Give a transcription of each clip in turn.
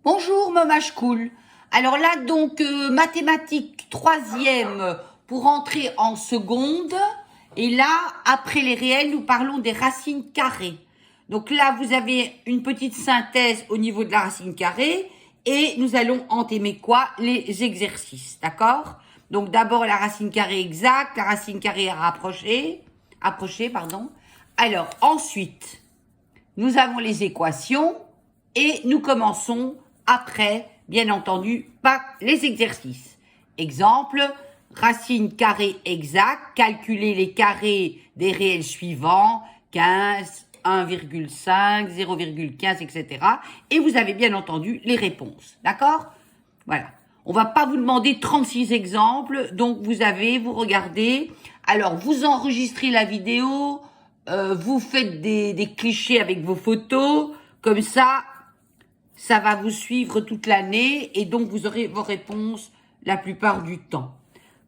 Bonjour Mama School. Alors là donc mathématiques troisième pour entrer en seconde. Et là après les réels nous parlons des racines carrées. Donc là vous avez une petite synthèse au niveau de la racine carrée et nous allons entamer quoi? Les exercices, d'accord? Donc d'abord la racine carrée exacte, la racine carrée approchée, pardon. Alors ensuite nous avons les équations et nous commençons après, bien entendu, par les exercices. Exemple, racine carrée exacte, calculer les carrés des réels suivants, 15, 1,5, 0,15, etc. Et vous avez bien entendu les réponses, d'accord? Voilà. On va pas vous demander 36 exemples, donc vous regardez. Alors, vous enregistrez la vidéo, vous faites des clichés avec vos photos, comme ça va vous suivre toute l'année et donc vous aurez vos réponses la plupart du temps.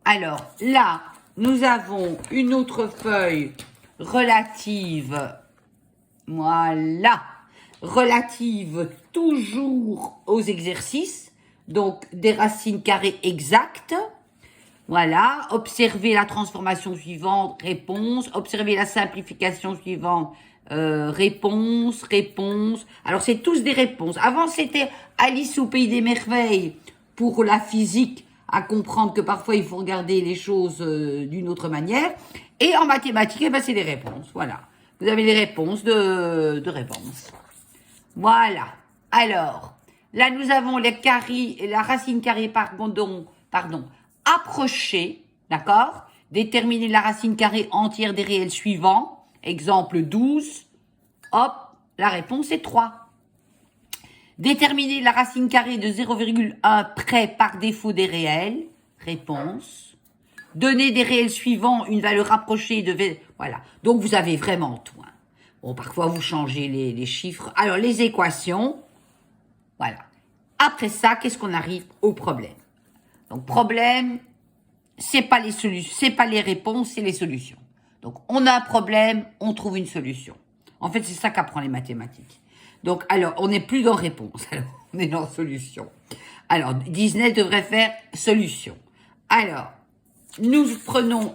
Alors là, nous avons une autre feuille relative, voilà, relative toujours aux exercices, donc des racines carrées exactes. Voilà, observez la transformation suivante, réponse, observez la simplification suivante, réponse. Alors, c'est tous des réponses. Avant, c'était Alice au pays des merveilles pour la physique, à comprendre que parfois, il faut regarder les choses d'une autre manière. Et en mathématiques, eh ben, c'est des réponses. Voilà. Vous avez les réponses de réponses. Voilà. Alors, là, nous avons la racine carrée, pardon, approcher, d'accord? Déterminer la racine carrée entière des réels suivants. Exemple 12. Hop, la réponse est 3. Déterminer la racine carrée de 0,1 près par défaut des réels. Réponse. Donner des réels suivants une valeur approchée de... Voilà. Donc, vous avez vraiment tout. Hein. Bon, parfois, vous changez les chiffres. Alors, les équations. Voilà. Après ça, qu'est-ce qu'on arrive au problème? Donc, problème, c'est pas les solutions, c'est pas les réponses, c'est les solutions. Donc, on a un problème, on trouve une solution. En fait, c'est ça qu'apprend les mathématiques. Donc, alors, on n'est plus dans réponse, alors, on est dans solution. Alors, Disney devrait faire solution. Alors, nous prenons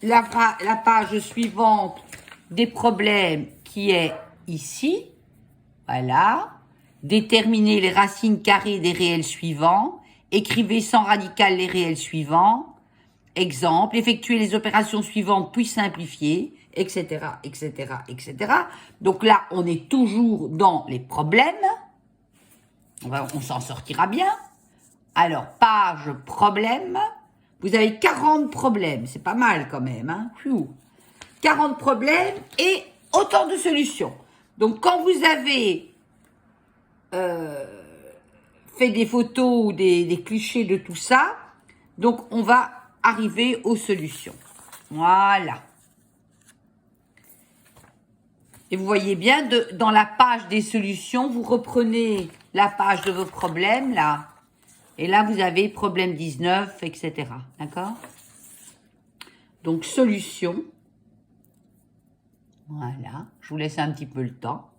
la page suivante des problèmes qui est ici. Voilà. Déterminer les racines carrées des réels suivants. Écrivez sans radical les réels suivants. Exemple, effectuez les opérations suivantes puis simplifier, etc., etc., etc. Donc là, on est toujours dans les problèmes. On s'en sortira bien. Alors, page problème. Vous avez 40 problèmes. C'est pas mal quand même. Hein. 40 problèmes et autant de solutions. Donc, quand vous avez fait des photos ou des clichés de tout ça, donc on va arriver aux solutions. Voilà. Et vous voyez bien, dans la page des solutions, vous reprenez la page de vos problèmes, là. Et là, vous avez problème 19, etc. D'accord? Donc, solution. Voilà. Je vous laisse un petit peu le temps.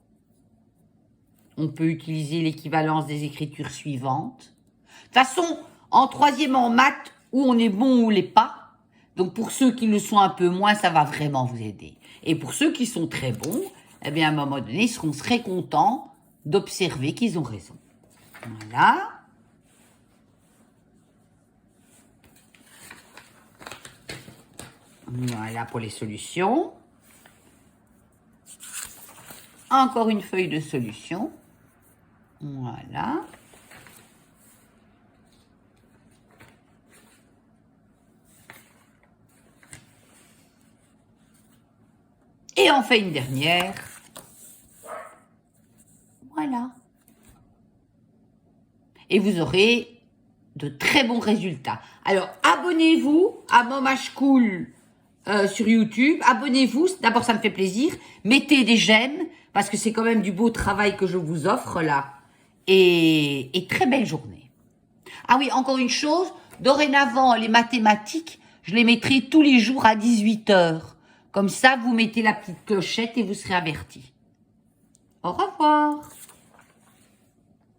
On peut utiliser l'équivalence des écritures suivantes. De toute façon, en troisième en maths, où on est bon ou l'est pas. Donc, pour ceux qui le sont un peu moins, ça va vraiment vous aider. Et pour ceux qui sont très bons, eh bien, à un moment donné, ils seront très contents d'observer qu'ils ont raison. Voilà. Voilà pour les solutions. Encore une feuille de solution. Voilà. Et on fait une dernière. Voilà. Et vous aurez de très bons résultats. Alors, abonnez-vous à Mama School sur YouTube. Abonnez-vous. D'abord, ça me fait plaisir. Mettez des j'aime parce que c'est quand même du beau travail que je vous offre là. Et très belle journée. Ah oui, encore une chose. Dorénavant, les mathématiques, je les mettrai tous les jours à 18 h. Comme ça, vous mettez la petite clochette et vous serez avertis. Au revoir.